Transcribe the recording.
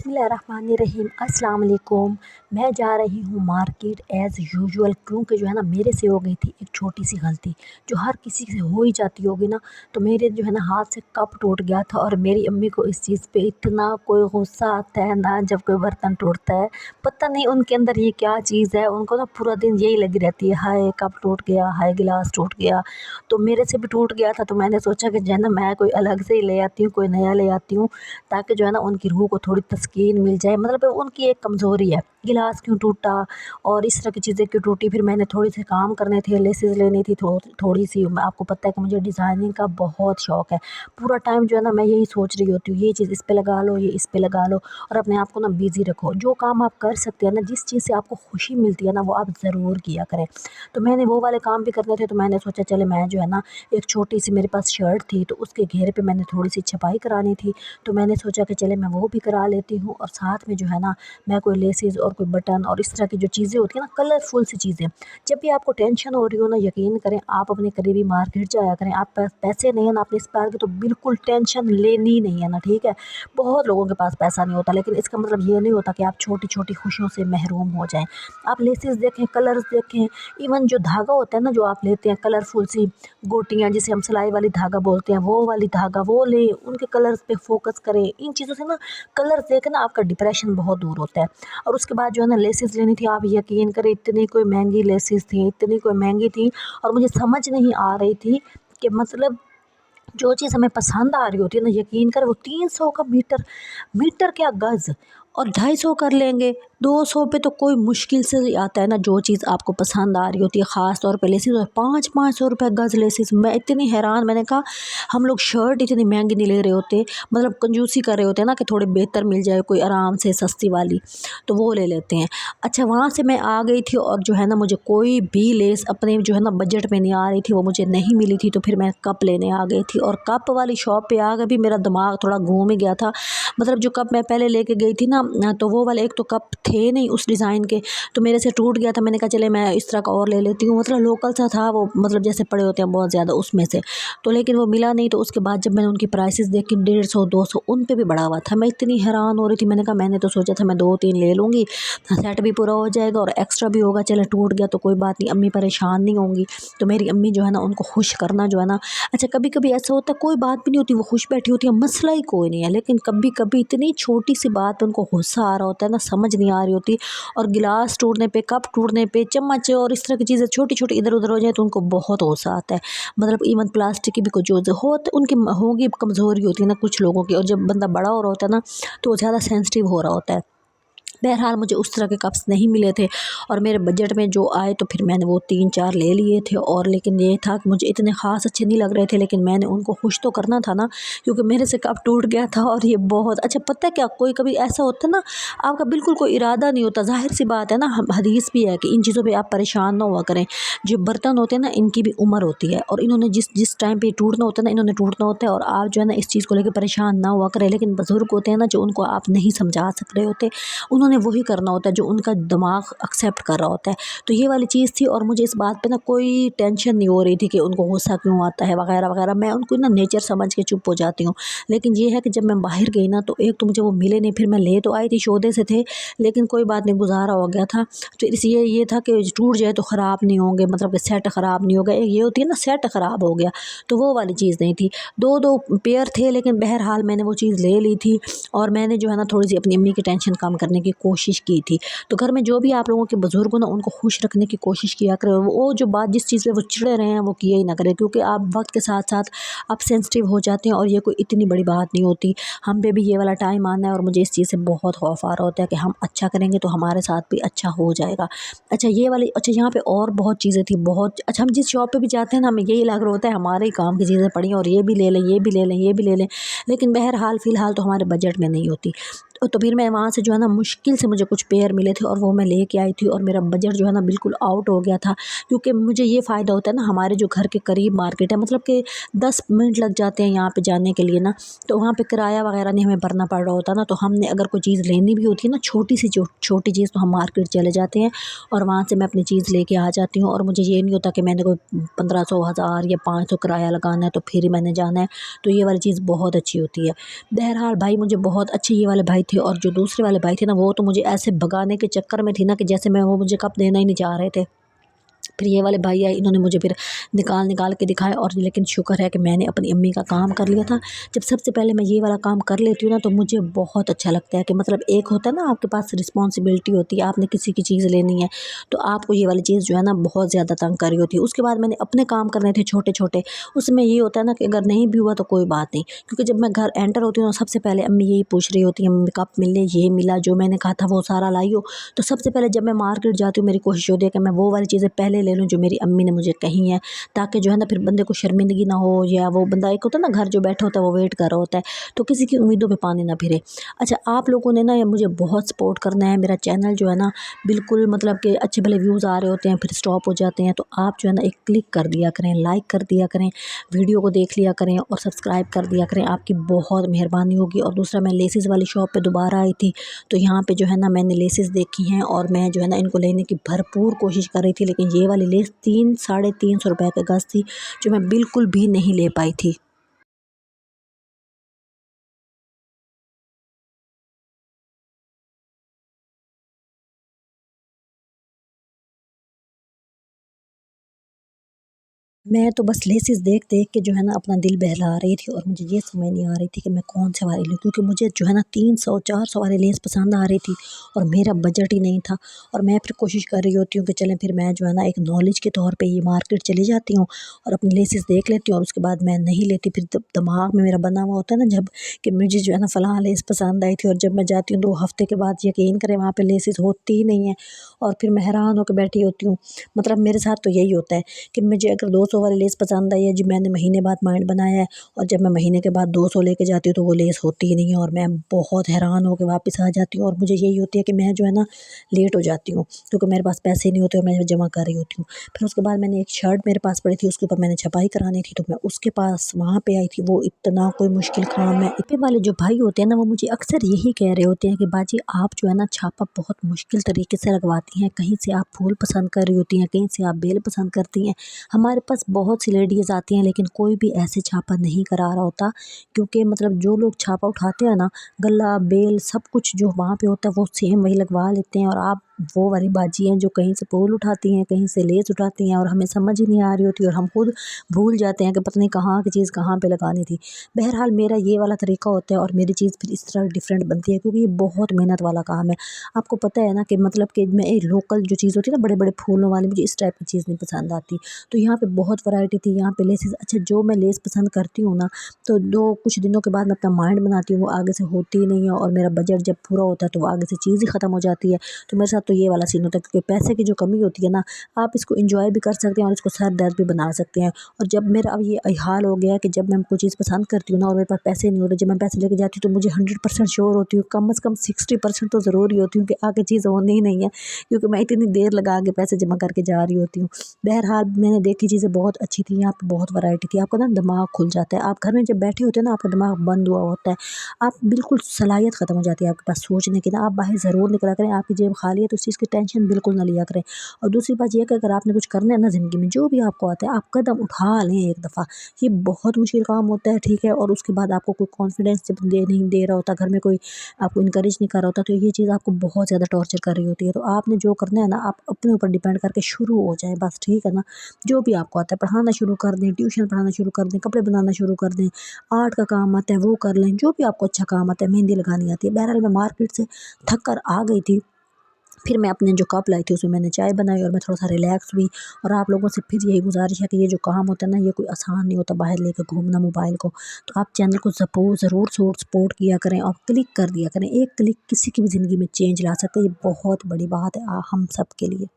बिस्मिल्लाहिर्रहमानिर्रहीम अस्सलाम वालेकुम। मैं जा रही हूँ मार्केट एज़ यूजुअल, क्योंकि जो है ना मेरे से हो गई थी एक छोटी सी गलती जो हर किसी से हो ही जाती होगी ना। तो मेरे जो है ना हाथ से कप टूट गया था और मेरी अम्मी को इस चीज़ पे इतना कोई गुस्सा आता है ना जब कोई बर्तन टूटता है। पता नहीं उनके अंदर ये क्या चीज़ है, उनको ना पूरा दिन यही लगी रहती है, हाय कप टूट गया, हाय गिलास टूट गया। तो मेरे से भी टूट गया था, तो मैंने सोचा कि जो है ना मैं कोई अलग से ही ले आती हूँ, कोई नया ले आती हूँ, ताकि जो है ना उनकी रूह को थोड़ी तस्कीन मिल जाए। मतलब उनकी एक कमज़ोरी है, गिलास क्यों टूटा और इस तरह की चीज़ें क्यों टूटी। फिर मैंने थोड़े से काम करने थे, लेसेस लेनी थी थोड़ी सी। आपको पता है कि मुझे डिज़ाइनिंग का बहुत शौक़ है। पूरा टाइम जो है ना मैं यही सोच रही होती हूँ, ये चीज़ इस पे लगा लो, ये इस पे लगा लो, और अपने आप को ना बिज़ी रखो। जो काम आप कर सकते हैं ना, जिस चीज़ से आपको खुशी मिलती है ना, वो आप ज़रूर किया करें। तो मैंने वो वाले काम भी करने थे, तो मैंने सोचा चले मैं जो है ना एक छोटी सी मेरे पास शर्ट थी, तो उसके घेरे पे मैंने थोड़ी सी छपाई करानी थी। तो मैंने सोचा कि चले मैं वो भी करा लेती हूँ, और साथ में जो है ना मैं कोई लेसेस और कोई बटन और इस तरह की जो चीज़ें होती हैं ना, कलरफुल सी चीज़ें। जब भी आपको टेंशन हो रही हो ना, यकीन करें आप अपने करीबी मार्केट जाया करें। आप पैसे नहीं है ना अपने इस पार के, तो बिल्कुल टेंशन लेनी नहीं है ना, ठीक है। बहुत लोगों के पास पैसा नहीं होता, लेकिन इसका मतलब ये नहीं होता कि आप छोटी छोटी खुशियों से महरूम हो जाएं। आप लेसेस देखें, कलर्स देखें, इवन जो धागा होता है ना जो आप लेते हैं, कलरफुल सी गोटियाँ जिसे हम सिलाई वाली धागा बोलते हैं, वो वाली धागा वो लें, उनके कलर्स पे फोकस करें। इन चीज़ों से ना कलर्स देख ना आपका डिप्रेशन बहुत दूर होता है। और उसके बाद जो है ना लेसेस लेनी थी, आप यकीन करें इतनी कोई महंगी लेसेस थी, इतनी कोई महंगी थी, और मुझे समझ नहीं आ रही थी कि मतलब जो चीज़ हमें पसंद आ रही होती है ना, यकीन करें वो 300 का मीटर, मीटर क्या गज़, और 250 कर लेंगे। 200 पे तो कोई मुश्किल से ही आता है ना जो चीज़ आपको पसंद आ रही होती है, ख़ास तौर पे लेसिस। और 500 रुपये गज़ लेसिस। मैं इतनी हैरान, मैंने कहा हम लोग शर्ट इतनी महंगी नहीं ले रहे होते, मतलब कंजूसी कर रहे होते हैं ना कि थोड़ी बेहतर मिल जाए कोई आराम से सस्ती वाली, तो वो ले लेते हैं। अच्छा, वहाँ से मैं आ गई थी और जो है ना मुझे कोई भी लेस अपने जो है ना बजट में नहीं आ रही थी, वो मुझे नहीं मिली थी। तो फिर मैं कप लेने आ गई थी, और कप वाली शॉप पे आकर भी मेरा दिमाग थोड़ा घूम ही गया था। मतलब जो कप मैं पहले लेके गई थी ना, तो वो वाले एक तो कप थे नहीं उस डिज़ाइन के, तो मेरे से टूट गया था। मैंने कहा चले मैं इस तरह का और ले लेती हूँ, मतलब लोकल सा था वो, मतलब जैसे पड़े होते हैं बहुत ज़्यादा उसमें से। तो लेकिन वो मिला नहीं। तो उसके बाद जब मैंने उनकी प्राइसेस देखी, 150-200 उन पे भी बढ़ा हुआ था। मैं इतनी हैरान हो रही थी, मैंने कहा मैंने तो सोचा था मैं 2-3 ले लूँगी, सेट भी पूरा हो जाएगा और एक्स्ट्रा भी होगा। चले टूट गया तो कोई बात नहीं, अम्मी परेशान नहीं होंगी। तो मेरी अम्मी जो है ना उनको खुश करना जो है ना, अच्छा कभी कभी ऐसा होता है कोई बात भी नहीं होती, वो खुश बैठी होती है, मसला ही कोई नहीं है, लेकिन कभी कभी इतनी छोटी सी बात पे उनको गुस्सा आ रहा होता है ना, समझ नहीं आ रही होती। और गिलास टूटने पे, कप टूटने पे, चम्मच और इस तरह की चीज़ें छोटी छोटी इधर उधर हो जाए तो उनको बहुत गुस्सा आता है। मतलब इवन प्लास्टिक की भी कुछ जो होते उनकी होगी कमज़ोरी होती है ना कुछ लोगों की, और जब बंदा बड़ा हो रहा होता है ना तो ज़्यादा सेंसिटिव हो रहा होता है। बहरहाल मुझे उस तरह के कप्स नहीं मिले थे, और मेरे बजट में जो आए तो फिर मैंने वो 3-4 ले लिए थे। और लेकिन ये था कि मुझे इतने ख़ास अच्छे नहीं लग रहे थे, लेकिन मैंने उनको खुश तो करना था ना, क्योंकि मेरे से कप टूट गया था। और ये बहुत अच्छा, पता है क्या, कोई कभी ऐसा होता है ना आपका बिल्कुल कोई इरादा नहीं होता, ज़ाहिर सी बात है ना, हम हदीस भी है कि इन चीज़ों पर आप परेशान ना हुआ करें। जो बर्तन होते हैं ना इनकी भी उम्र होती है, और इन्होंने जिस जिस टाइम पर टूटना होता है ना इन्होंने टूटना होता है, और आप जो है ना इस चीज़ को लेकर परेशान ना हुआ करें। लेकिन बुज़ुर्ग होते हैं ना जो उनको आप नहीं समझा सक रहे होते, उन्होंने वही करना होता है जो उनका दिमाग एक्सेप्ट कर रहा होता है। तो ये वाली चीज़ थी, और मुझे इस बात पे ना कोई टेंशन नहीं हो रही थी कि उनको गुस्सा क्यों आता है वगैरह वगैरह। मैं उनको ना नेचर समझ के चुप हो जाती हूँ। लेकिन ये है कि जब मैं बाहर गई ना, तो एक तो मुझे वो मिले नहीं, फिर मैं ले तो आई थी, सौदे से थे, लेकिन कोई बात नहीं, गुजारा हो गया था। तो इसलिए ये था कि टूट जाए तो ख़राब नहीं होंगे, मतलब कि सेट ख़राब नहीं होगा। ये होती है ना सेट ख़राब हो गया, तो वो वाली चीज़ नहीं थी। दो दो पेयर थे, लेकिन बहरहाल मैंने वो चीज़ ले ली थी। और मैंने जो है ना थोड़ी सी अपनी अम्मी की टेंशन कम करने की कोशिश की थी। तो घर में जो भी आप लोगों के बुज़ुर्ग हो ना, उनको खुश रखने की कोशिश किया करें। वो जो बात जिस चीज़ पे वो चिढ़े रहे हैं वो किए ही ना करें, क्योंकि आप वक्त के साथ साथ आप सेंसिटिव हो जाते हैं, और ये कोई इतनी बड़ी बात नहीं होती। हम पे भी ये वाला टाइम आना है, और मुझे इस चीज़ से बहुत खौफ आ रहा होता है कि हम अच्छा करेंगे तो हमारे साथ भी अच्छा हो जाएगा। अच्छा ये वाली, अच्छा यहाँ पे और बहुत चीज़ें थी, बहुत अच्छा। हम जिस शॉप पे भी जाते हैं ना, हमें यही लग रहा होता है हमारे ही काम की चीज़ें पड़ी हैं, और ये भी ले लें, ये भी ले लें, ये भी ले लें, लेकिन बहरहाल फ़िलहाल तो हमारे बजट में नहीं होती। तो फिर मैं वहाँ से जो है ना मुश्किल से मुझे कुछ पेयर मिले थे, और वो मैं लेके आई थी, और मेरा बजट जो है ना बिल्कुल आउट हो गया था। क्योंकि मुझे ये फ़ायदा होता है ना, हमारे जो घर के करीब मार्केट है, मतलब कि 10 मिनट लग जाते हैं यहाँ पे जाने के लिए ना, तो वहाँ पे किराया वगैरह नहीं हमें भरना पड़ रहा होता ना। तो हमने अगर कोई चीज़ लेनी भी होती है ना, छोटी सी छोटी चीज़, तो हम मार्केट चले जाते हैं, और वहाँ से मैं अपनी चीज़ लेके आ जाती हूँ। और मुझे ये नहीं होता कि मैंने कोई 1500, 1000 या 500 किराया लगाना है तो फिर ही मैंने जाना है। तो ये वाली चीज़ बहुत अच्छी होती है। बहरहाल भाई मुझे बहुत अच्छे ये वाले भाई थे और जो दूसरे वाले भाई थे ना वो तो मुझे ऐसे भगाने के चक्कर में थी ना कि जैसे मैं वो मुझे कप देना ही नहीं चाह रहे थे। फिर ये वाले भाई आए, इन्होंने मुझे फिर निकाल निकाल के दिखाया और लेकिन शुक्र है कि मैंने अपनी अम्मी का काम कर लिया था। जब सबसे पहले मैं ये वाला काम कर लेती हूँ ना तो मुझे बहुत अच्छा लगता है कि मतलब एक होता है ना आपके पास रिस्पॉन्सिबिलिटी होती है, आपने किसी की चीज़ लेनी है तो आपको ये वाली चीज़ जो है ना बहुत ज़्यादा तंग कर रही होती है। उसके बाद मैंने अपने काम करने थे छोटे छोटे, उसमें ये होता है ना कि अगर नहीं भी हुआ तो कोई बात नहीं, क्योंकि जब मैं घर एंटर होती हूँ ना सबसे पहले अम्मी यही पूछ रही होती है, मम्मी कप मिलने, ये मिला, जो मैंने कहा था वो सारा लाई हो। तो सबसे पहले जब मैं मार्केट जाती हूँ मेरी कोशिश होती है कि मैं वो वाली चीज़ें पहले ले लूँ जो मेरी अम्मी ने मुझे कही हैं, ताकि जो है ना फिर बंदे को शर्मिंदगी ना हो, या वो बंदा एक होता है ना घर जो बैठा होता है वो वेट कर रहा होता है, तो किसी की उम्मीदों पे पानी ना फिरे। अच्छा, आप लोगों ने ना ये मुझे बहुत सपोर्ट करना है, मेरा चैनल जो है ना बिल्कुल मतलब कि अच्छे भले व्यूज़ आ रहे होते हैं फिर स्टॉप हो जाते हैं, तो आप जो है ना एक क्लिक कर दिया करें, लाइक कर दिया करें, वीडियो को देख लिया करें और सब्सक्राइब कर दिया करें, आपकी बहुत मेहरबानी होगी। और दूसरा, मैं लेसिस वाली शॉप पे दोबारा आई थी तो यहाँ पे जो है ना मैंने लेसेस देखी हैं और मैं जो है ना इनको लेने की भरपूर कोशिश कर रही थी, लेकिन ये वाली लेस 300-350 रुपये का गज़ थी जो मैं बिल्कुल भी नहीं ले पाई थी। मैं तो बस लेसिस देख-देख के जो है ना अपना दिल बहला रही थी और मुझे ये समझ नहीं आ रही थी कि मैं कौन-से वाली लूँ, क्योंकि मुझे जो है ना 300-400 वाली लेस पसंद आ रही थी और मेरा बजट ही नहीं था। और मैं फिर कोशिश कर रही होती हूँ कि चलें फिर मैं जो है ना एक नॉलेज के तौर पे ये मार्केट चली जाती हूँ और अपनी लेसिस देख लेती हूँ और उसके बाद मैं नहीं लेती। फिर दिमाग में मेरा बना हुआ होता है ना जब, कि मुझे जो है ना फ़लाँ लेस पसंद आई थी और जब मैं जाती हूँ 2 हफ़्ते के बाद यकीन करें वहाँ पे लेसिस होती ही नहीं है और फिर मैं हैरान होके बैठी होती हूँ। मतलब मेरे साथ तो यही होता है कि मुझे अगर 200 वाली लेस पसंद आई है जी, मैंने महीने बाद माइंड बनाया है और जब मैं महीने के बाद 200 लेके जाती हूँ तो वो लेस होती ही नहीं है और मैं बहुत हैरान होके वापस आ जाती हूँ और मुझे यही होती है कि मैं जो है ना लेट हो जाती हूँ क्योंकि मेरे पास पैसे नहीं होते और मैं जमा कर रही होती हूँ। फिर उसके बाद मैंने एक शर्ट मेरे पास पड़ी थी, उसके ऊपर मैंने छपाई करानी थी तो मैं उसके पास वहाँ पे आई थी। वो इतना कोई मुश्किल काम है। इतने वाले जो भाई होते हैं ना वो मुझे अक्सर यही कह रहे होते हैं कि बाजी आप जो है ना छापा बहुत मुश्किल तरीके से लगवाती हैं, कहीं से आप फूल पसंद कर रही होती हैं, कहीं से आप बेल पसंद करती हैं। हमारे पास बहुत सी लेडीज़ आती हैं लेकिन कोई भी ऐसे छापा नहीं करा रहा होता, क्योंकि मतलब जो लोग छापा उठाते हैं ना, गला बेल सब कुछ जो वहाँ पे होता है वो सेम वही लगवा लेते हैं और आप वो वाली बाजी हैं जो कहीं से फूल उठाती हैं, कहीं से लेस उठाती हैं और हमें समझ ही नहीं आ रही होती और हम खुद भूल जाते हैं कि पता नहीं कहाँ की चीज़ कहाँ पे लगानी थी। बहरहाल मेरा ये वाला तरीका होता है और मेरी चीज़ फिर इस तरह डिफरेंट बनती है क्योंकि ये बहुत मेहनत वाला काम है। आपको पता है ना कि मतलब कि मैं लोकल जो चीज़ होती है ना बड़े बड़े फूलों वाली, मुझे इस टाइप की चीज़ नहीं पसंद आती। तो यहाँ पे बहुत वैरायटी थी, यहाँ पे लेसेस, अच्छा जो मैं लेस पसंद करती हूँ ना तो दो कुछ दिनों के बाद मैं अपना माइंड बनाती हूँ, वो आगे से होती ही नहीं है और मेरा बजट जब पूरा होता है तो वो आगे से चीज़ ही ख़त्म हो जाती है। तो मेरे साथ तो ये वाला सीन होता है क्योंकि पैसे की जो कमी होती है ना, आप इसको एंजॉय भी कर सकते हैं और इसको सर दर्द भी बना सकते हैं। और जब मेरा अब ये हाल हो गया है कि जब मैं कोई चीज़ पसंद करती हूँ ना और मेरे पास पैसे नहीं होते, जब मैं पैसे लेके जाती हूँ तो मुझे 100% श्योर होती हूँ, कम से कम 60% तो ज़रूर ही होती हूँ कि आगे चीज़ होनी ही नहीं है, क्योंकि मैं इतनी देर लगा के पैसे जमा करके जा रही होती हूँ। बहरहाल मैंने देखी चीज़ें बहुत अच्छी थी, यहाँ पे बहुत वैरायटी थी, आपका ना दिमाग खुल जाता है। आप घर में जब बैठे होते हैं ना आपका दिमाग बंद हुआ होता है, आप बिल्कुल सलाहियत ख़त्म हो जाती है आपके पास सोचने की ना, आप बाहर ज़रूर निकला करें, आपकी जेब खाली है तो उस चीज़ की टेंशन बिल्कुल ना लिया करें। और दूसरी बात ये है कि अगर आपने कुछ करना है ना ज़िंदगी में, जो भी आपको आता है आप कदम उठा लें एक दफ़ा। ये बहुत मुश्किल काम होता है, ठीक है, और उसके बाद आपको कोई कॉन्फिडेंस जब नहीं दे रहा होता, घर में कोई आपको इनकरेज नहीं कर रहा होता, तो ये चीज़ आपको बहुत ज़्यादा टॉर्चर कर रही होती है। तो आपने जो करना है ना आप अपने ऊपर डिपेंड करके शुरू हो जाएँ बस, ठीक है ना। जो भी आपको आता है पढ़ाना शुरू कर दें, ट्यूशन पढ़ाना शुरू कर दें, कपड़े बनाना शुरू कर दें, आर्ट का काम आता है वो कर लें, जो भी आपको अच्छा काम आता है, मेहंदी लगानी आती है। बहरहाल मैं मार्केट से थक कर आ गई थी, फिर मैं अपने जो कप लाई थी उसमें मैंने चाय बनाई और मैं थोड़ा-सा रिलैक्स हुई। और आप लोगों से फिर यही गुज़ारिश है कि ये जो काम होता है ना ये कोई आसान नहीं होता, बाहर लेके घूमना मोबाइल को। तो आप चैनल को ज़रूर सपोर्ट किया करें और क्लिक कर दिया करें। एक क्लिक किसी की भी ज़िंदगी में चेंज ला सकता है, ये बहुत बड़ी बात है हम सब के लिए।